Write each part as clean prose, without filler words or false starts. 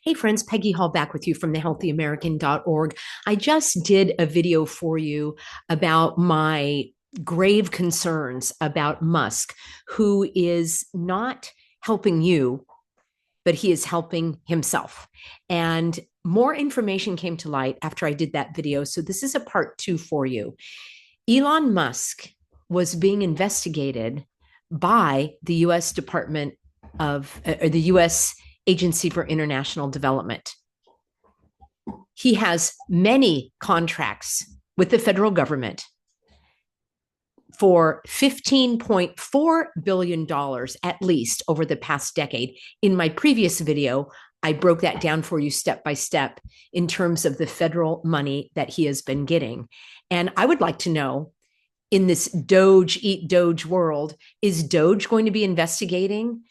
Hey friends, Peggy Hall back with you from thehealthyamerican.org. I just did a video for you about my grave concerns about Musk, who is not helping you, but he is helping himself. And more information came to light after I did that video. So this is a part two for you. Elon Musk was being investigated by the U.S. Department or the U.S. Agency for International Development. He has many contracts with the federal government for $15.4 billion at least over the past decade. In my previous video, I broke that down for you step by step in terms of the federal money that he has been getting. And I would like to know, in this DOGE Eat Doge world, is DOGE going to be investigating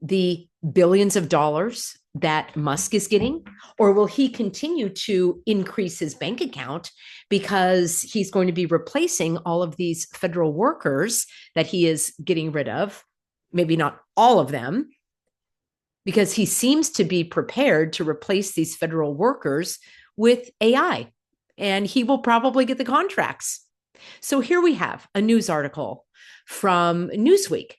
the billions of dollars that Musk is getting? Or will he continue to increase his bank account because he's going to be replacing all of these federal workers that he is getting rid of? Maybe not all of them, because he seems to be prepared to replace these federal workers with AI, and he will probably get the contracts. So here we have a news article from Newsweek.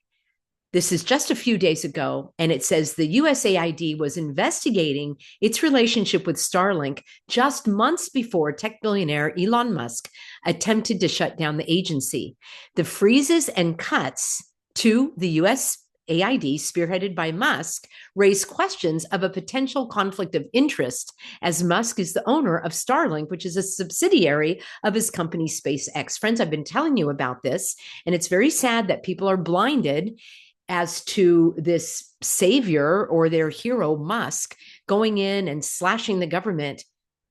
This is just a few days ago, and it says the USAID was investigating its relationship with Starlink just months before tech billionaire Elon Musk attempted to shut down the agency. The freezes and cuts to the USAID, spearheaded by Musk, raise questions of a potential conflict of interest, as Musk is the owner of Starlink, which is a subsidiary of his company SpaceX. Friends, I've been telling you about this, and it's very sad that people are blinded as to this savior or their hero, Musk, going in and slashing the government.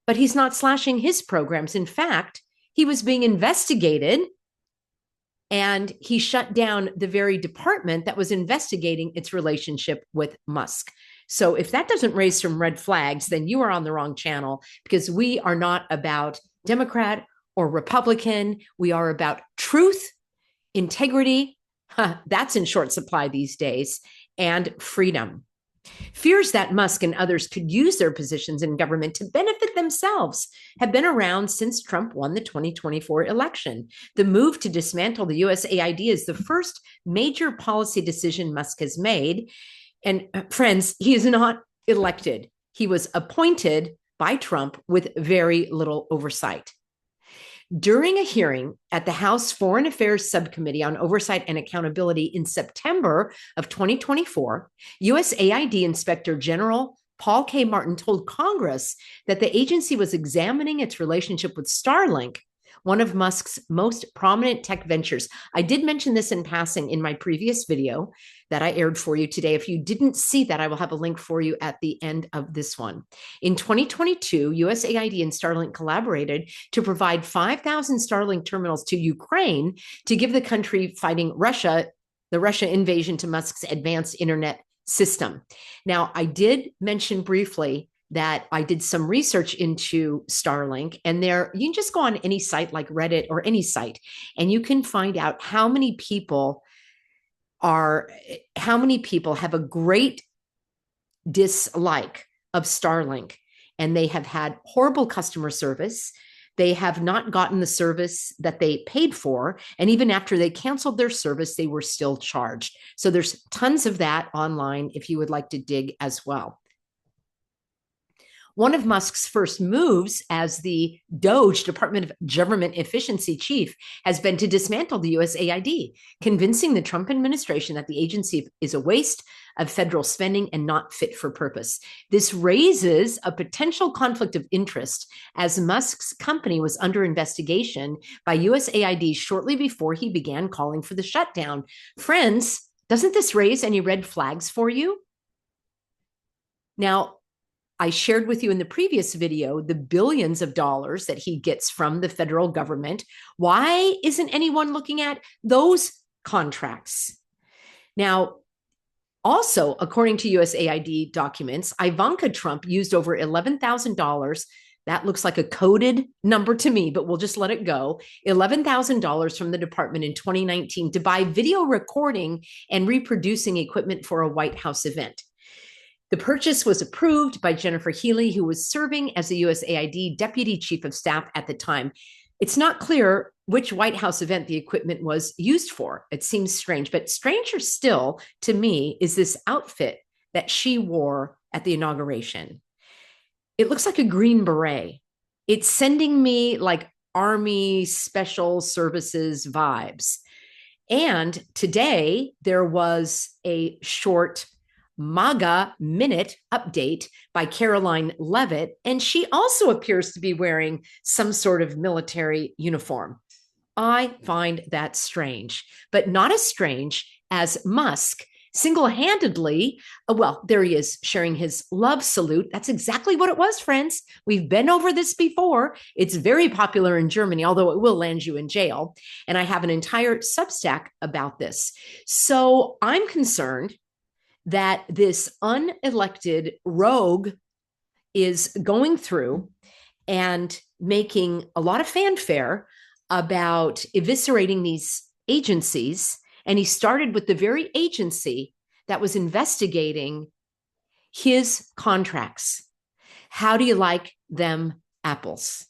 But he's not slashing his programs. In fact, he was being investigated, and he shut down the very department that was investigating its relationship with Musk. So if that doesn't raise some red flags, then you are on the wrong channel, because we are not about Democrat or Republican. We are about truth, integrity, that's in short supply these days, and freedom. Fears that Musk and others could use their positions in government to benefit themselves have been around since Trump won the 2024 election. The move to dismantle the USAID is the first major policy decision Musk has made. And friends, he is not elected. He was appointed by Trump with very little oversight. During a hearing at the House Foreign Affairs Subcommittee on Oversight and Accountability in September of 2024, USAID Inspector General Paul K. Martin told Congress that the agency was examining its relationship with Starlink, one of Musk's most prominent tech ventures. I did mention this in passing in my previous video that I aired for you today. If you didn't see that, I will have a link for you at the end of this one. In 2022, USAID and Starlink collaborated to provide 5,000 Starlink terminals to Ukraine to give the country fighting Russia, the Russia invasion to Musk's advanced internet system. Now, I did mention briefly that I did some research into Starlink, and there you can just go on any site like Reddit or any site, and you can find out how many people have a great dislike of Starlink, and they have had horrible customer service. They have not gotten the service that they paid for. And even after they canceled their service, they were still charged. So there's tons of that online if you would like to dig as well. One of Musk's first moves as the DOGE, Department of Government Efficiency chief, has been to dismantle the USAID, convincing the Trump administration that the agency is a waste of federal spending and not fit for purpose. This raises a potential conflict of interest, as Musk's company was under investigation by USAID shortly before he began calling for the shutdown. Friends, doesn't this raise any red flags for you? Now, I shared with you in the previous video the billions of dollars that he gets from the federal government. Why isn't anyone looking at those contracts? Now, also, according to USAID documents, Ivanka Trump used over $11,000. That looks like a coded number to me, but we'll just let it go. $11,000 from the department in 2019 to buy video recording and reproducing equipment for a White House event. The purchase was approved by Jennifer Healy, who was serving as the USAID Deputy Chief of Staff at the time. It's not clear which White House event the equipment was used for. It seems strange, but stranger still to me is this outfit that she wore at the inauguration. It looks like a green beret. It's sending me like Army Special Services vibes. And today there was a short MAGA Minute update by Caroline Levitt, and she also appears to be wearing some sort of military uniform. I find that strange, but not as strange as Musk single-handedly, well, there he is sharing his love salute. That's exactly what it was, friends. We've been over this before. It's very popular in Germany, although it will land you in jail. And I have an entire Substack about this. So I'm concerned that this unelected rogue is going through and making a lot of fanfare about eviscerating these agencies. And he started with the very agency that was investigating his contracts. How do you like them apples?